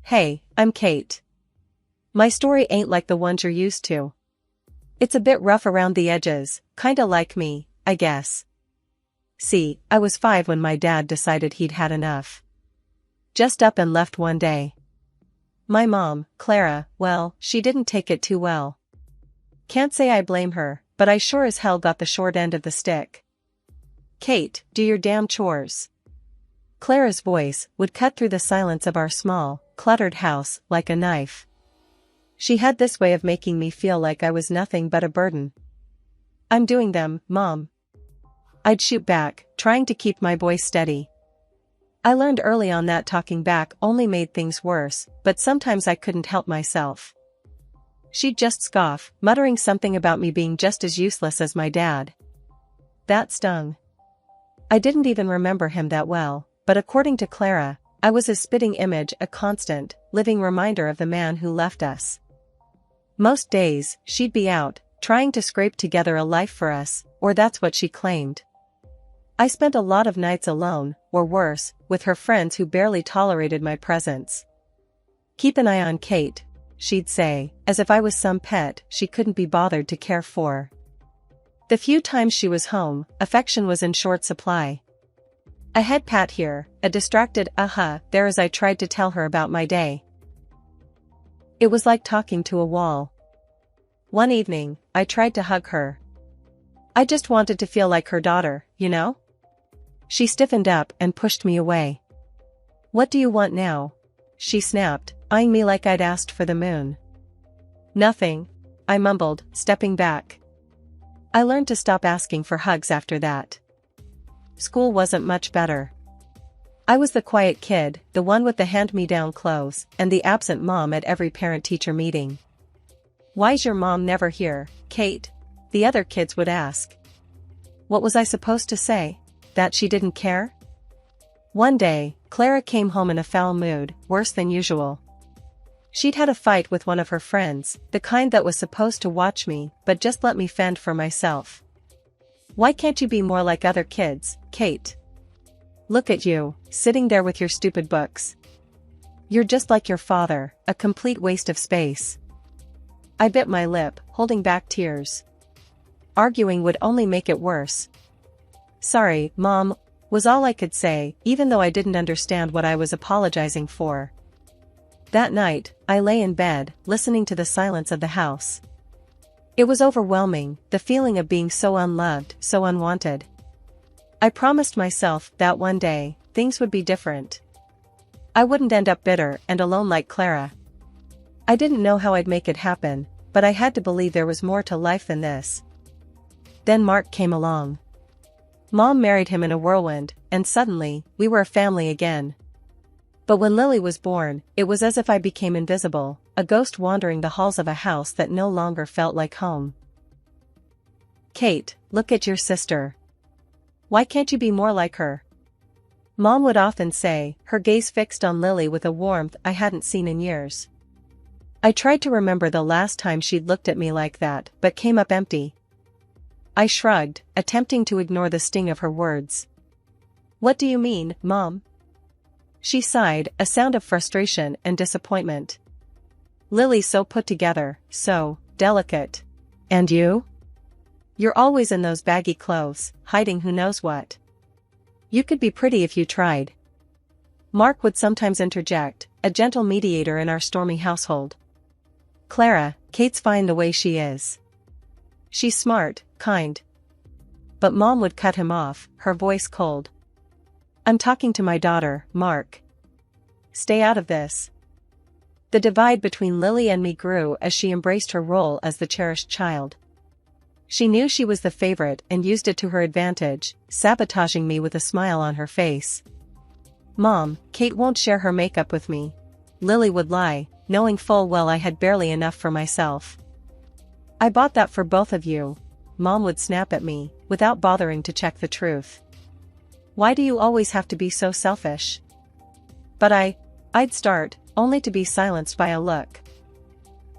Hey, I'm Kate. My story ain't like the ones you're used to. It's a bit rough around the edges, kinda like me, I guess. See, I was 5 when my dad decided he'd had enough. Just up and left one day. My mom, Clara, well, she didn't take it too well. Can't say I blame her, but I sure as hell got the short end of the stick. Kate, do your damn chores. Clara's voice would cut through the silence of our small, cluttered house like a knife. She had this way of making me feel like I was nothing but a burden. I'm doing them, Mom. I'd shoot back, trying to keep my voice steady. I learned early on that talking back only made things worse, but sometimes I couldn't help myself. She'd just scoff, muttering something about me being just as useless as my dad. That stung. I didn't even remember him that well, but according to Clara, I was his spitting image, a constant, living reminder of the man who left us. Most days, she'd be out, trying to scrape together a life for us, or that's what she claimed. I spent a lot of nights alone, or worse, with her friends who barely tolerated my presence. Keep an eye on Kate, she'd say, as if I was some pet she couldn't be bothered to care for. The few times she was home, affection was in short supply. A head pat here, a distracted there as I tried to tell her about my day. It was like talking to a wall. One evening, I tried to hug her. I just wanted to feel like her daughter, you know? She stiffened up and pushed me away. What do you want now? She snapped, eyeing me like I'd asked for the moon. Nothing, I mumbled, stepping back. I learned to stop asking for hugs after that. School wasn't much better. I was the quiet kid, the one with the hand-me-down clothes, and the absent mom at every parent-teacher meeting. Why's your mom never here, Kate? The other kids would ask. What was I supposed to say? That she didn't care? One day, Clara came home in a foul mood, worse than usual. She'd had a fight with one of her friends, the kind that was supposed to watch me, but just let me fend for myself. Why can't you be more like other kids, Kate? Look at you, sitting there with your stupid books. You're just like your father, a complete waste of space. I bit my lip, holding back tears. Arguing would only make it worse. Sorry, Mom, was all I could say, even though I didn't understand what I was apologizing for. That night, I lay in bed, listening to the silence of the house. It was overwhelming, the feeling of being so unloved, so unwanted. I promised myself that one day, things would be different. I wouldn't end up bitter and alone like Clara. I didn't know how I'd make it happen, but I had to believe there was more to life than this. Then Mark came along. Mom married him in a whirlwind, and suddenly, we were a family again. But when Lily was born, it was as if I became invisible, a ghost wandering the halls of a house that no longer felt like home. Kate, look at your sister. Why can't you be more like her? Mom would often say, her gaze fixed on Lily with a warmth I hadn't seen in years. I tried to remember the last time she'd looked at me like that, but came up empty. I shrugged, attempting to ignore the sting of her words. What do you mean, Mom? She sighed, a sound of frustration and disappointment. Lily's so put together, so delicate. And you? You're always in those baggy clothes, hiding who knows what. You could be pretty if you tried. Mark would sometimes interject, a gentle mediator in our stormy household. Clara, Kate's fine the way she is. She's smart, kind. But Mom would cut him off, her voice cold. I'm talking to my daughter, Mark. Stay out of this. The divide between Lily and me grew as she embraced her role as the cherished child. She knew she was the favorite and used it to her advantage, sabotaging me with a smile on her face. Mom, Kate won't share her makeup with me. Lily would lie, knowing full well I had barely enough for myself. I bought that for both of you, Mom would snap at me, without bothering to check the truth. Why do you always have to be so selfish? But I'd start, only to be silenced by a look.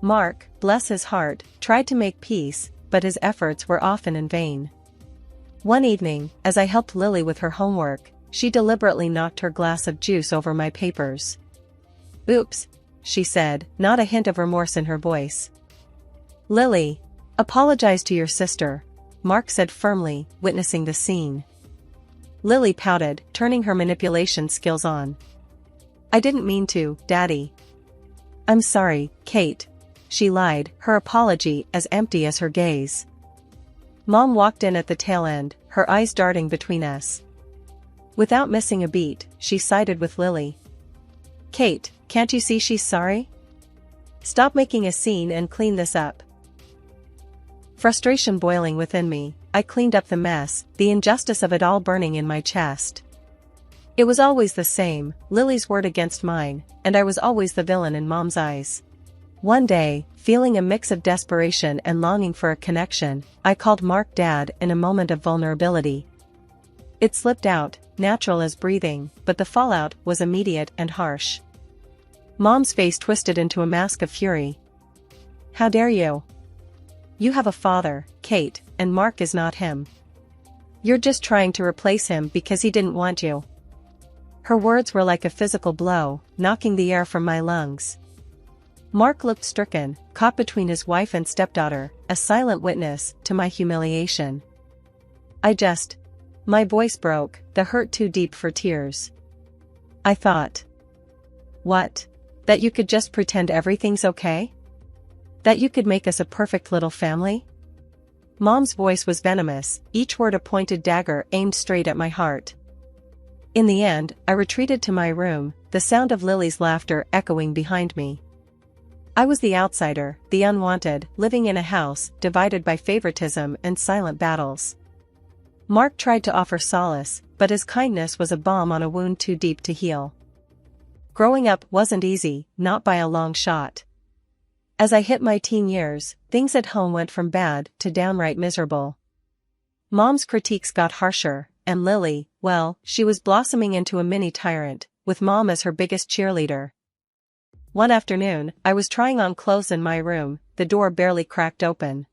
Mark, bless his heart, tried to make peace, but his efforts were often in vain. One evening, as I helped Lily with her homework, she deliberately knocked her glass of juice over my papers. Oops, she said, not a hint of remorse in her voice. Lily, apologize to your sister, Mark said firmly, witnessing the scene. Lily pouted, turning her manipulation skills on. I didn't mean to, Daddy. I'm sorry, Kate. She lied, her apology as empty as her gaze. Mom walked in at the tail end, her eyes darting between us. Without missing a beat, she sided with Lily. Kate, can't you see she's sorry? Stop making a scene and clean this up. Frustration boiling within me, I cleaned up the mess, the injustice of it all burning in my chest. It was always the same, Lily's word against mine, and I was always the villain in Mom's eyes. One day, feeling a mix of desperation and longing for a connection, I called Mark Dad in a moment of vulnerability. It slipped out, natural as breathing, but the fallout was immediate and harsh. Mom's face twisted into a mask of fury. How dare you? You have a father, Kate, and Mark is not him. You're just trying to replace him because he didn't want you. Her words were like a physical blow, knocking the air from my lungs. Mark looked stricken, caught between his wife and stepdaughter, a silent witness to my humiliation. My voice broke, the hurt too deep for tears. I thought. What? That you could just pretend everything's okay? That you could make us a perfect little family? Mom's voice was venomous, each word a pointed dagger aimed straight at my heart. In the end, I retreated to my room, the sound of Lily's laughter echoing behind me. I was the outsider, the unwanted, living in a house divided by favoritism and silent battles. Mark tried to offer solace, but his kindness was a balm on a wound too deep to heal. Growing up wasn't easy, not by a long shot. As I hit my teen years, things at home went from bad to downright miserable. Mom's critiques got harsher, and Lily, well, she was blossoming into a mini tyrant, with Mom as her biggest cheerleader. One afternoon, I was trying on clothes in my room, the door barely cracked open.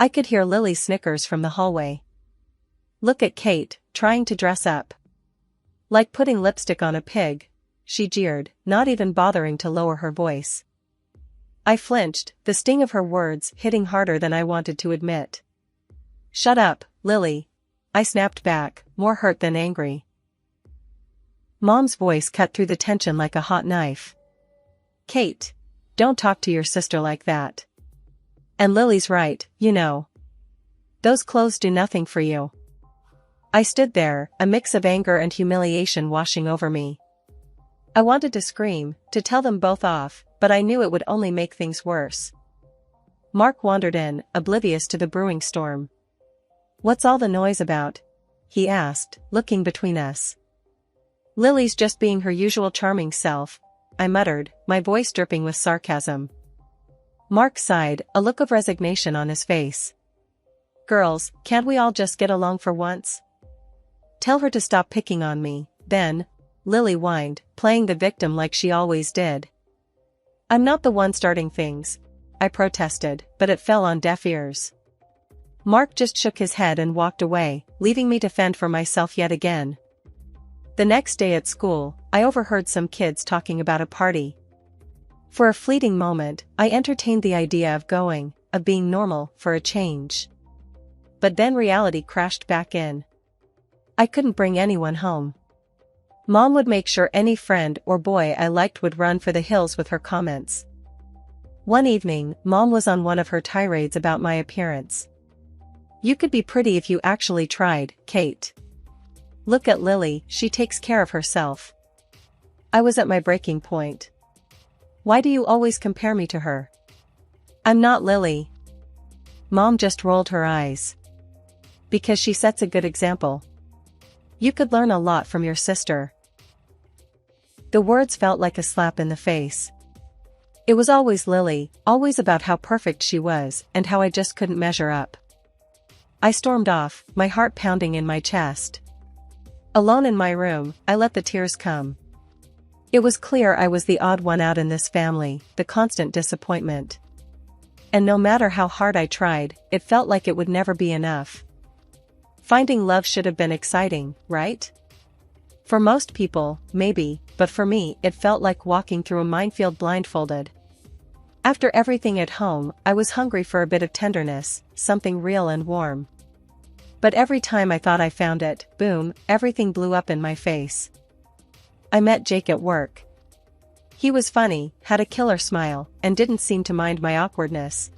I could hear Lily's snickers from the hallway. Look at Kate, trying to dress up. Like putting lipstick on a pig, she jeered, not even bothering to lower her voice. I flinched, the sting of her words hitting harder than I wanted to admit. Shut up, Lily. I snapped back, more hurt than angry. Mom's voice cut through the tension like a hot knife. Kate, don't talk to your sister like that. And Lily's right, you know. Those clothes do nothing for you. I stood there, a mix of anger and humiliation washing over me. I wanted to scream, to tell them both off, but I knew it would only make things worse. Mark wandered in, oblivious to the brewing storm. What's all the noise about? He asked, looking between us. Lily's just being her usual charming self, I muttered, my voice dripping with sarcasm. Mark sighed, a look of resignation on his face. Girls, can't we all just get along for once? Tell her to stop picking on me, then, Lily whined, playing the victim like she always did. I'm not the one starting things, I protested, but it fell on deaf ears. Mark just shook his head and walked away, leaving me to fend for myself yet again. The next day at school, I overheard some kids talking about a party. For a fleeting moment, I entertained the idea of going, of being normal, for a change. But then reality crashed back in. I couldn't bring anyone home. Mom would make sure any friend or boy I liked would run for the hills with her comments. One evening, Mom was on one of her tirades about my appearance. You could be pretty if you actually tried, Kate. Look at Lily, she takes care of herself. I was at my breaking point. Why do you always compare me to her? I'm not Lily. Mom just rolled her eyes. Because she sets a good example. You could learn a lot from your sister. The words felt like a slap in the face. It was always Lily, always about how perfect she was and how I just couldn't measure up. I stormed off, my heart pounding in my chest. Alone in my room, I let the tears come. It was clear I was the odd one out in this family, the constant disappointment. And no matter how hard I tried, it felt like it would never be enough. Finding love should have been exciting, right? For most people, maybe, but for me it felt like walking through a minefield blindfolded. After everything at home, I was hungry for a bit of tenderness, something real and warm. But every time I thought I found it, boom, everything blew up in my face. I met Jake at work. He was funny, had a killer smile, and didn't seem to mind my awkwardness.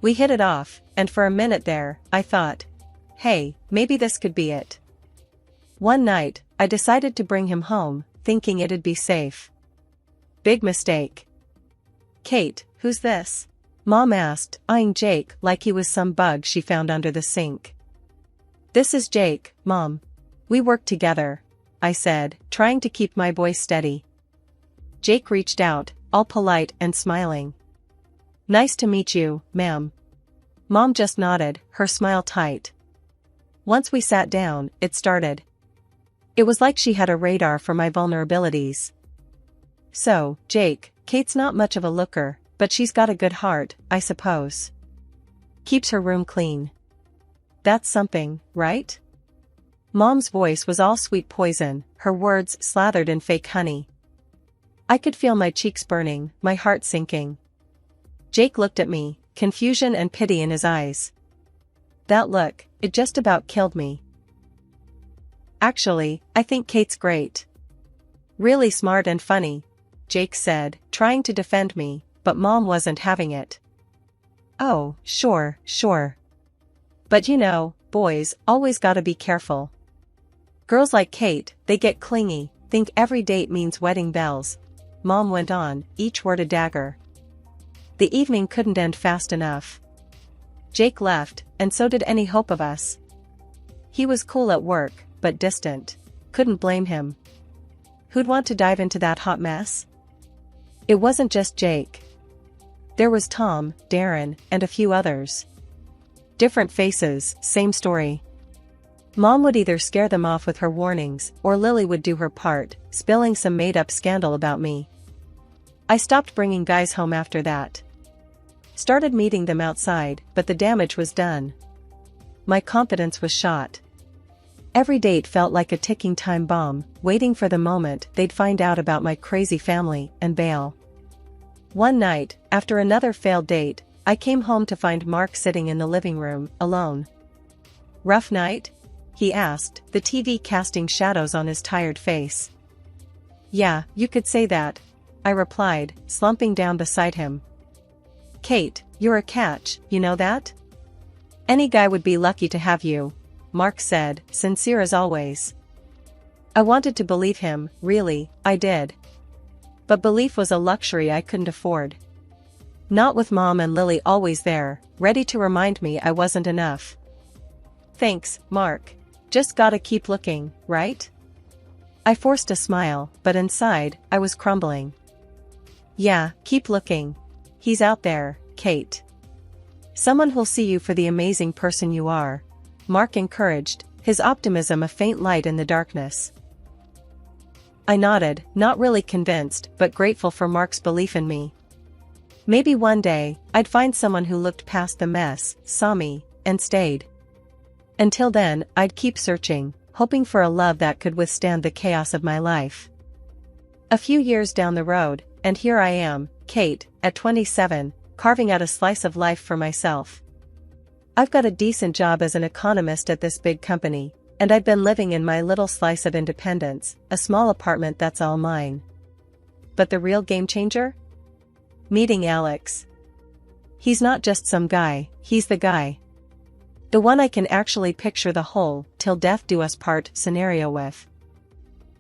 We hit it off, and for a minute there, I thought, hey, maybe this could be it. One night, I decided to bring him home, thinking it'd be safe. Big mistake. Kate, who's this? Mom asked, eyeing Jake like he was some bug she found under the sink. This is Jake, Mom. We work together, I said, trying to keep my voice steady. Jake reached out, all polite and smiling. Nice to meet you, ma'am. Mom just nodded, her smile tight. Once we sat down, it started. It was like she had a radar for my vulnerabilities. So, Jake, Kate's not much of a looker, but she's got a good heart, I suppose. Keeps her room clean. That's something, right? Mom's voice was all sweet poison, her words slathered in fake honey. I could feel my cheeks burning, my heart sinking. Jake looked at me, confusion and pity in his eyes. That look, it just about killed me. Actually, I think Kate's great. Really smart and funny, Jake said, trying to defend me, but Mom wasn't having it. Oh, sure. But you know, boys always gotta be careful. Girls like Kate, they get clingy, think every date means wedding bells. Mom went on, each word a dagger. The evening couldn't end fast enough. Jake left, and so did any hope of us. He was cool at work, but distant. Couldn't blame him. Who'd want to dive into that hot mess? It wasn't just Jake. There was Tom, Darren, and a few others. Different faces, same story. Mom would either scare them off with her warnings, or Lily would do her part, spilling some made-up scandal about me. I stopped bringing guys home after that. Started meeting them outside, but the damage was done. My confidence was shot. Every date felt like a ticking time bomb, waiting for the moment they'd find out about my crazy family and bail. One night, after another failed date, I came home to find Mark sitting in the living room, alone. Rough night? He asked, the TV casting shadows on his tired face. Yeah, you could say that, I replied, slumping down beside him. Kate, you're a catch, you know that? Any guy would be lucky to have you, Mark said, sincere as always. I wanted to believe him, really, I did. But belief was a luxury I couldn't afford. Not with Mom and Lily always there, ready to remind me I wasn't enough. Thanks, Mark. Just gotta keep looking, right? I forced a smile, but inside, I was crumbling. Yeah, keep looking. He's out there, Kate. Someone who'll see you for the amazing person you are, Mark encouraged, his optimism a faint light in the darkness. I nodded, not really convinced, but grateful for Mark's belief in me. Maybe one day, I'd find someone who looked past the mess, saw me, and stayed. Until then, I'd keep searching, hoping for a love that could withstand the chaos of my life. A few years down the road, and here I am, Kate, at 27, carving out a slice of life for myself. I've got a decent job as an economist at this big company, and I've been living in my little slice of independence, a small apartment that's all mine. But the real game changer? Meeting Alex. He's not just some guy, he's the guy. The one I can actually picture the whole till death do us part scenario with.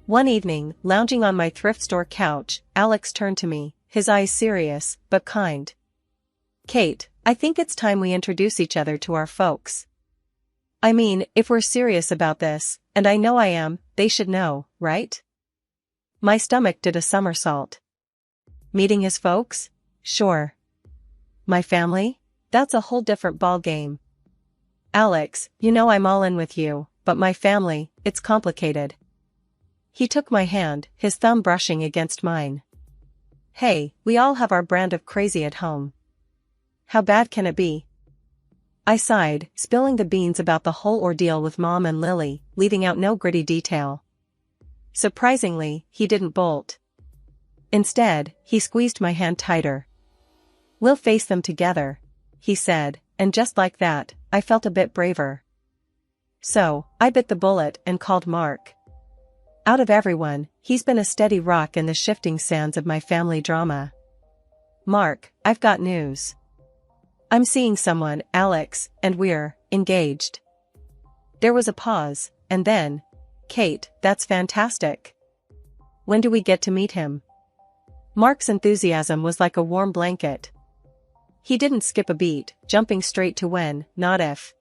One evening, lounging on my thrift store couch, Alex turned to me, his eyes serious, but kind. Kate, I think it's time we introduce each other to our folks. I mean, if we're serious about this, and I know I am, they should know, right? My stomach did a somersault. Meeting his folks? Sure. My family? That's a whole different ballgame. Alex, you know I'm all in with you, but my family, it's complicated. He took my hand, his thumb brushing against mine. Hey, we all have our brand of crazy at home. How bad can it be? I sighed, spilling the beans about the whole ordeal with Mom and Lily, leaving out no gritty detail. Surprisingly, he didn't bolt. Instead, he squeezed my hand tighter. "We'll face them together," he said, and just like that, I felt a bit braver. So, I bit the bullet and called Mark. Out of everyone, he's been a steady rock in the shifting sands of my family drama. "Mark, I've got news. I'm seeing someone, Alex, and we're engaged." There was a pause, and then, "Kate, that's fantastic. When do we get to meet him?" Mark's enthusiasm was like a warm blanket. He didn't skip a beat, jumping straight to when, not if.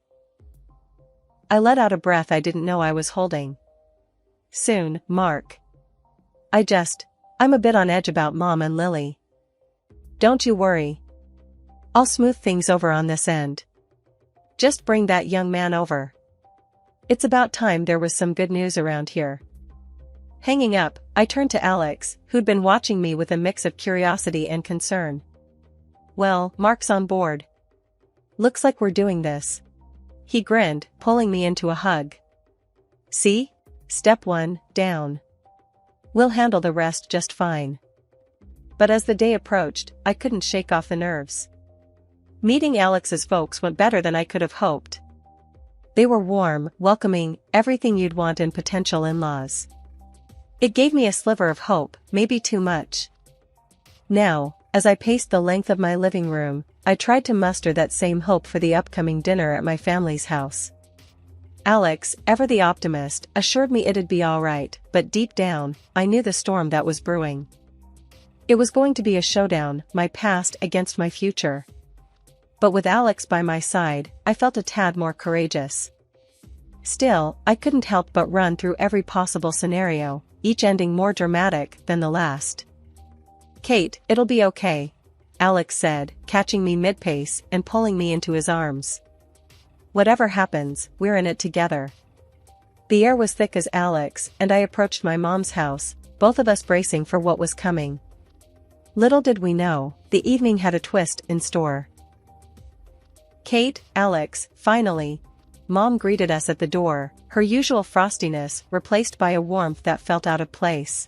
I let out a breath I didn't know I was holding. "Soon, Mark. I'm a bit on edge about Mom and Lily." "Don't you worry. I'll smooth things over on this end. Just bring that young man over. It's about time there was some good news around here." Hanging up, I turned to Alex, who'd been watching me with a mix of curiosity and concern. "Well, Mark's on board. Looks like we're doing this." He grinned, pulling me into a hug. "See? Step 1, down. We'll handle the rest just fine." But as the day approached, I couldn't shake off the nerves. Meeting Alex's folks went better than I could have hoped. They were warm, welcoming, everything you'd want in potential in-laws. It gave me a sliver of hope, maybe too much. Now, as I paced the length of my living room, I tried to muster that same hope for the upcoming dinner at my family's house. Alex, ever the optimist, assured me it'd be alright, but deep down, I knew the storm that was brewing. It was going to be a showdown, my past against my future. But with Alex by my side, I felt a tad more courageous. Still, I couldn't help but run through every possible scenario, each ending more dramatic than the last. "Kate, it'll be okay," Alex said, catching me mid-pace and pulling me into his arms. "Whatever happens, we're in it together." The air was thick as Alex and I approached my mom's house, both of us bracing for what was coming. Little did we know, the evening had a twist in store. "Kate, Alex, finally," Mom greeted us at the door, her usual frostiness replaced by a warmth that felt out of place.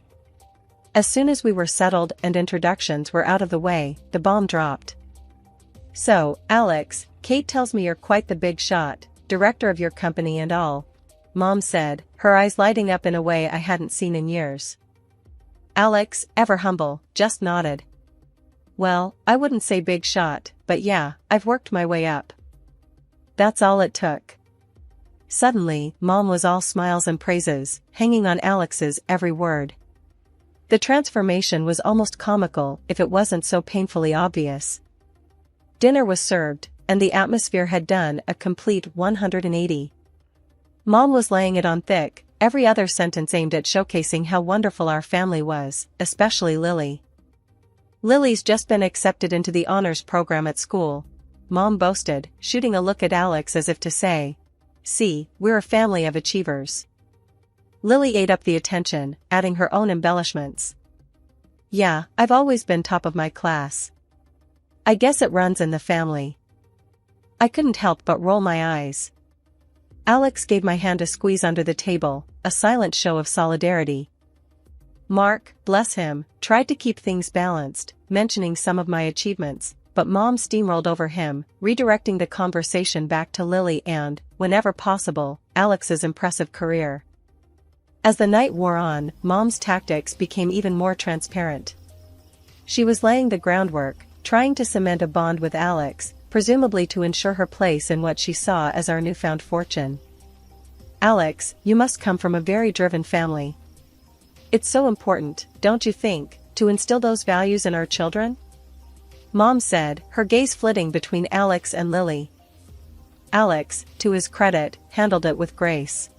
As soon as we were settled and introductions were out of the way, the bomb dropped. "So, Alex, Kate tells me you're quite the big shot, director of your company and all," Mom said, her eyes lighting up in a way I hadn't seen in years. Alex, ever humble, just nodded. "Well, I wouldn't say big shot, but yeah, I've worked my way up." That's all it took. Suddenly, Mom was all smiles and praises, hanging on Alex's every word. The transformation was almost comical if it wasn't so painfully obvious. Dinner was served, and the atmosphere had done a complete 180. Mom was laying it on thick, every other sentence aimed at showcasing how wonderful our family was, especially Lily. "Lily's just been accepted into the honors program at school," Mom boasted, shooting a look at Alex as if to say, "See, we're a family of achievers." Lily ate up the attention, adding her own embellishments. "Yeah, I've always been top of my class. I guess it runs in the family." I couldn't help but roll my eyes. Alex gave my hand a squeeze under the table, a silent show of solidarity. Mark, bless him, tried to keep things balanced, mentioning some of my achievements, but Mom steamrolled over him, redirecting the conversation back to Lily and, whenever possible, Alex's impressive career. As the night wore on, Mom's tactics became even more transparent. She was laying the groundwork, trying to cement a bond with Alex, presumably to ensure her place in what she saw as our newfound fortune. "Alex, you must come from a very driven family. It's so important, don't you think, to instill those values in our children?" Mom said, her gaze flitting between Alex and Lily. Alex, to his credit, handled it with grace.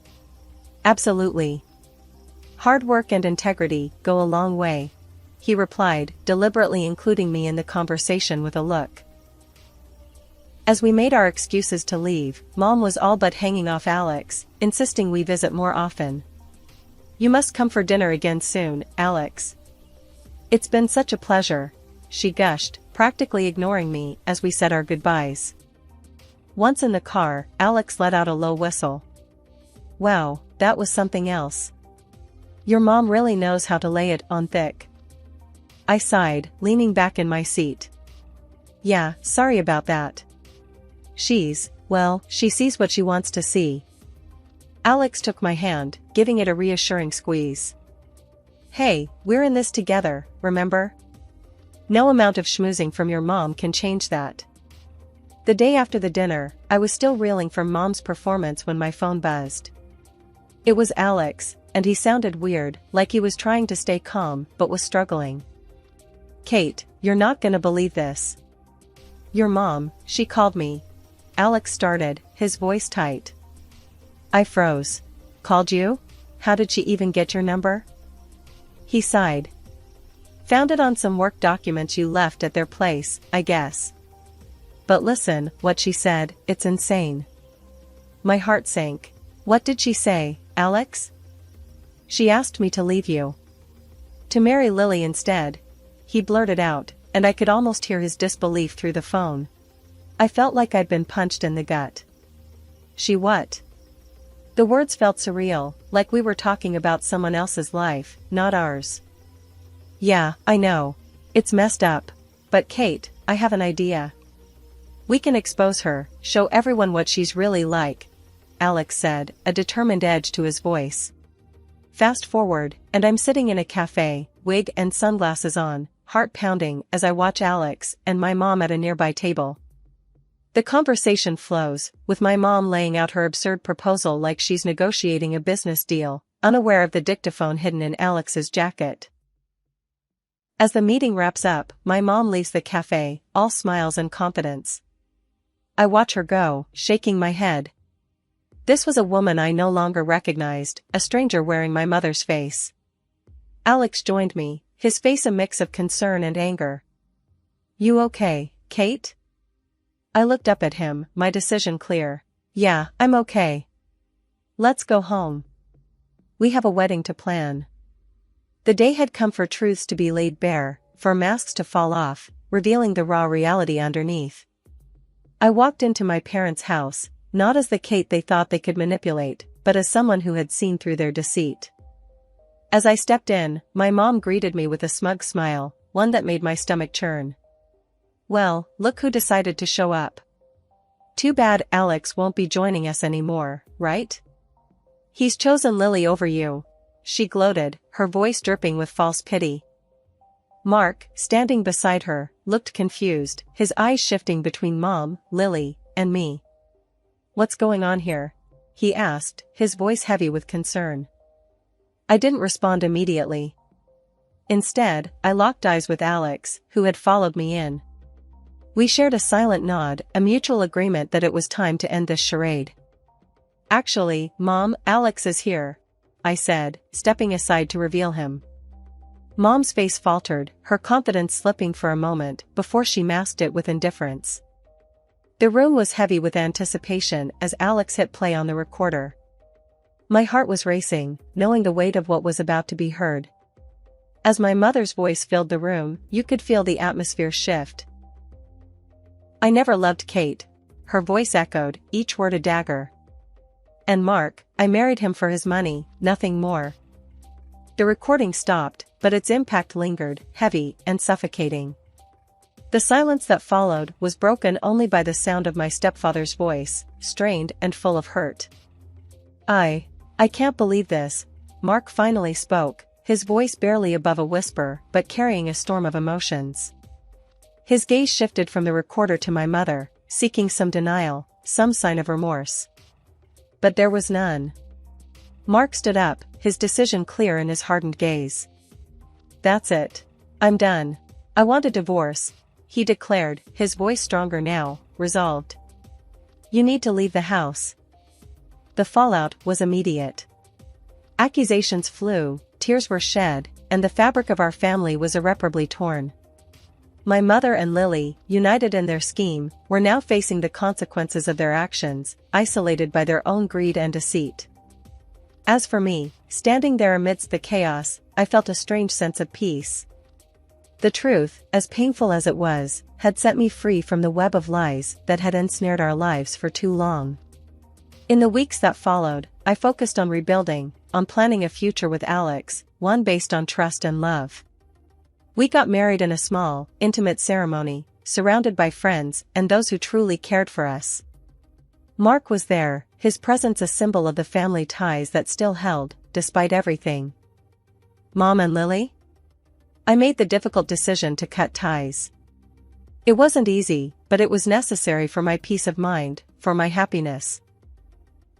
"Absolutely. Hard work and integrity go a long way," he replied, deliberately including me in the conversation with a look. As we made our excuses to leave, Mom was all but hanging off Alex, insisting we visit more often. "You must come for dinner again soon, Alex. It's been such a pleasure," she gushed, practically ignoring me as we said our goodbyes. Once in the car, Alex let out a low whistle. Wow, that was something else. Your mom really knows how to lay it on thick. I sighed, leaning back in my seat. Yeah, sorry about that. She sees what she wants to see. Alex took my hand, giving it a reassuring squeeze. Hey, we're in this together, remember? No amount of schmoozing from your mom can change that. The day after the dinner, I was still reeling from Mom's performance when my phone buzzed. It was Alex, and he sounded weird, like he was trying to stay calm but was struggling. Kate, you're not gonna believe this. Your mom, she called me. Alex started, his voice tight. I froze. Called you? How did she even get your number? He sighed. Found it on some work documents you left at their place, I guess. But listen, what she said, it's insane. My heart sank. What did she say, Alex? She asked me to leave you. To marry Lily instead. He blurted out, and I could almost hear his disbelief through the phone. I felt like I'd been punched in the gut. She what? The words felt surreal, like we were talking about someone else's life, not ours. Yeah, I know. It's messed up. But Kate, I have an idea. We can expose her, show everyone what she's really like, Alex said, a determined edge to his voice. Fast forward, and I'm sitting in a cafe, wig and sunglasses on, heart pounding as I watch Alex and my mom at a nearby table. The conversation flows, with my mom laying out her absurd proposal like she's negotiating a business deal, unaware of the dictaphone hidden in Alex's jacket. As the meeting wraps up, my mom leaves the cafe, all smiles and confidence. I watch her go, shaking my head. This was a woman I no longer recognized, a stranger wearing my mother's face. Alex joined me, his face a mix of concern and anger. You okay, Kate? I looked up at him, my decision clear. Yeah, I'm okay. Let's go home. We have a wedding to plan. The day had come for truths to be laid bare, for masks to fall off, revealing the raw reality underneath. I walked into my parents' house, not as the Kate they thought they could manipulate, but as someone who had seen through their deceit. As I stepped in, my mom greeted me with a smug smile, one that made my stomach churn. Well, look who decided to show up. Too bad Alex won't be joining us anymore, right? He's chosen Lily over you. She gloated, her voice dripping with false pity. Mark, standing beside her, looked confused, his eyes shifting between Mom, Lily, and me. What's going on here? He asked, his voice heavy with concern. I didn't respond immediately. Instead, I locked eyes with Alex, who had followed me in. We shared a silent nod, a mutual agreement that it was time to end this charade. Actually, Mom, Alex is here, I said, stepping aside to reveal him. Mom's face faltered, her confidence slipping for a moment, before she masked it with indifference. The room was heavy with anticipation as Alex hit play on the recorder. My heart was racing, knowing the weight of what was about to be heard. As my mother's voice filled the room, you could feel the atmosphere shift. I never loved Kate. Her voice echoed, each word a dagger. And Mark, I married him for his money, nothing more. The recording stopped, but its impact lingered, heavy and suffocating. The silence that followed was broken only by the sound of my stepfather's voice, strained and full of hurt. I can't believe this, Mark finally spoke, his voice barely above a whisper but carrying a storm of emotions. His gaze shifted from the recorder to my mother, seeking some denial, some sign of remorse. But there was none. Mark stood up, his decision clear in his hardened gaze. That's it. I'm done. I want a divorce, he declared, his voice stronger now, resolved. You need to leave the house. The fallout was immediate. Accusations flew, tears were shed, and the fabric of our family was irreparably torn. My mother and Lily, united in their scheme, were now facing the consequences of their actions, isolated by their own greed and deceit. As for me, standing there amidst the chaos, I felt a strange sense of peace. The truth, as painful as it was, had set me free from the web of lies that had ensnared our lives for too long. In the weeks that followed, I focused on rebuilding, on planning a future with Alex, one based on trust and love. We got married in a small, intimate ceremony, surrounded by friends and those who truly cared for us. Mark was there, his presence a symbol of the family ties that still held, despite everything. Mom and Lily? I made the difficult decision to cut ties. It wasn't easy, but it was necessary for my peace of mind, for my happiness.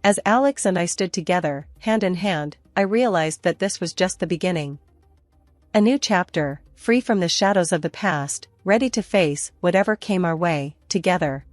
As Alex and I stood together, hand in hand, I realized that this was just the beginning. A new chapter, free from the shadows of the past, ready to face whatever came our way, together.